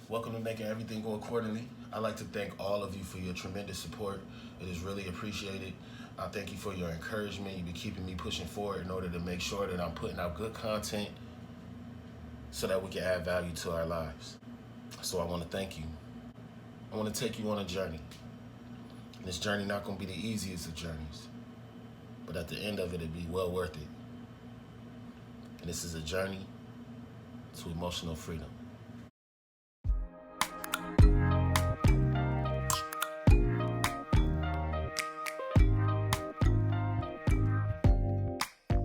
Welcome to Making Everything Go Accordingly. I'd like to thank all of you for your tremendous support. It is really appreciated. I thank you for your encouragement. You've been keeping me pushing forward in order to make sure that I'm putting out good content so that we can add value to our lives. So I want to thank you. I want to take you on a journey. And this journey not going to be the easiest of journeys, but at the end of it, it'll be well worth it. And this is a journey to emotional freedom.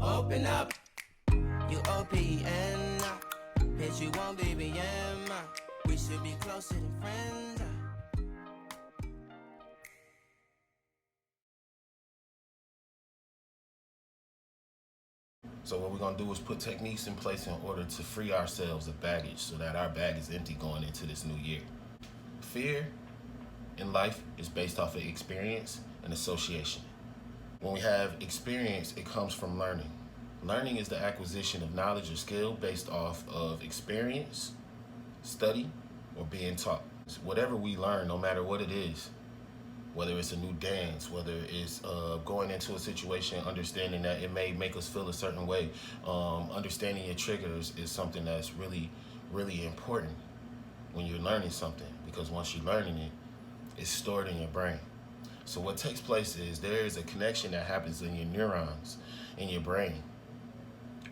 Open up, you OPN. Bitch, you won't 𝑴.𝑬.𝑏.𝑦. We should be closer than friends. So what we're going to do is put techniques in place in order to free ourselves of baggage so that our bag is empty going into this new year. Fear in life is based off of experience and association. When we have experience, it comes from learning. Learning is the acquisition of knowledge or skill based off of experience, study, or being taught. Whatever we learn, no matter what it is, whether it's a new dance, whether it's going into a situation, understanding that it may make us feel a certain way, understanding your triggers is something that's really, really important when you're learning something, because once you're learning it, it's stored in your brain. So what takes place is there is a connection that happens in your neurons in your brain.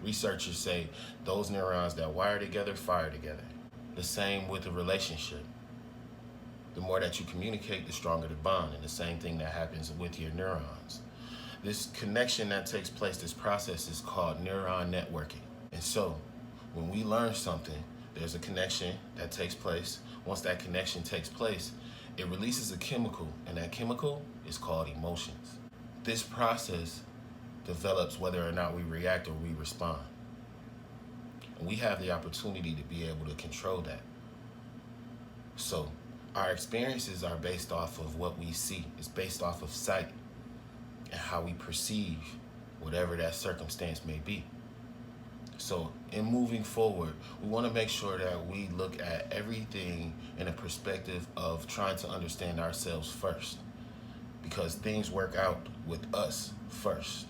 Researchers say those neurons that wire together fire together. The same with a relationship. The more that you communicate, the stronger the bond, and the same thing that happens with your neurons. This connection that takes place, this process is called neuron networking. And so when we learn something, there's a connection that takes place. Once that connection takes place, it releases a chemical, and that chemical is called emotions. This process develops whether or not we react or we respond. And we have the opportunity to be able to control that. So our experiences are based off of what we see. It's based off of sight and how we perceive whatever that circumstance may be. So in moving forward, we want to make sure that we look at everything in a perspective of trying to understand ourselves first, because things work out with us first.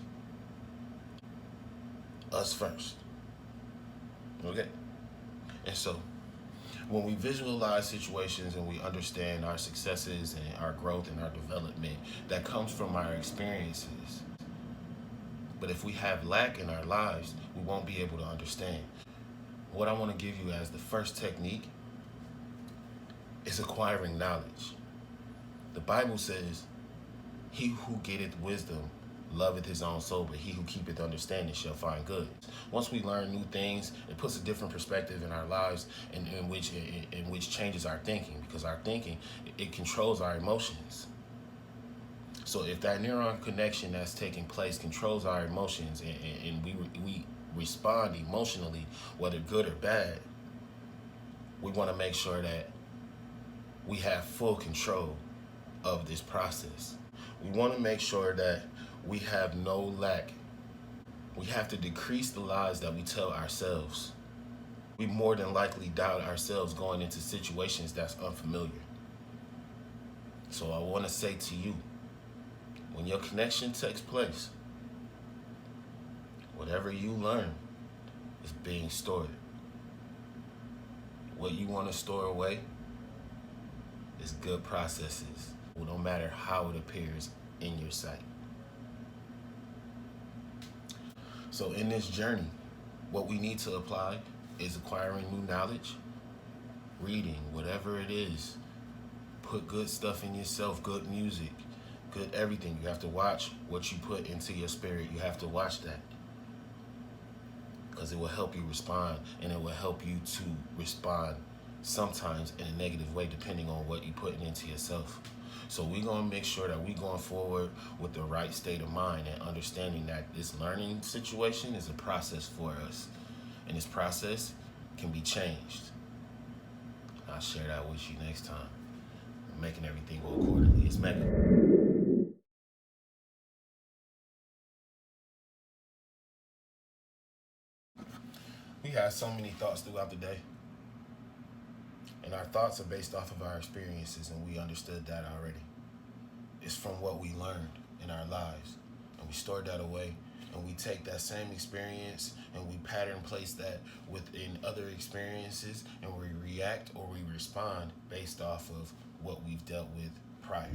Us first. Okay? And so when we visualize situations and we understand our successes and our growth and our development, that comes from our experiences. But if we have lack in our lives, we won't be able to understand. What I want to give you as the first technique is acquiring knowledge. The Bible says, "He who getteth wisdom loveth his own soul, but he who keepeth understanding shall find good." Once we learn new things, it puts a different perspective in our lives, in which changes our thinking, because our thinking, it controls our emotions. So if that neuron connection that's taking place controls our emotions, and we respond emotionally, whether good or bad, we want to make sure that we have full control of this process. We want to make sure that we have no lack. We have to decrease the lies that we tell ourselves. We more than likely doubt ourselves going into situations that's unfamiliar. So I want to say to you, when your connection takes place, whatever you learn is being stored. What you want to store away is good processes, no matter how it appears in your sight. So in this journey, what we need to apply is acquiring new knowledge, reading, whatever it is. Put good stuff in yourself, good music, good everything. You have to watch what you put into your spirit. You have to watch that, because it will help you respond, and it will help you to respond sometimes in a negative way depending on what you put into yourself. So we're going to make sure that we're going forward with the right state of mind and understanding that this learning situation is a process for us. And this process can be changed. I'll share that with you next time. Making everything go accordingly. It's Mega. We have so many thoughts throughout the day. And And our thoughts are based off of our experiences, and we understood that already. It's from what we learned in our lives, and we stored that away, and we take that same experience and we pattern place that within other experiences, and we react or we respond based off of what we've dealt with prior.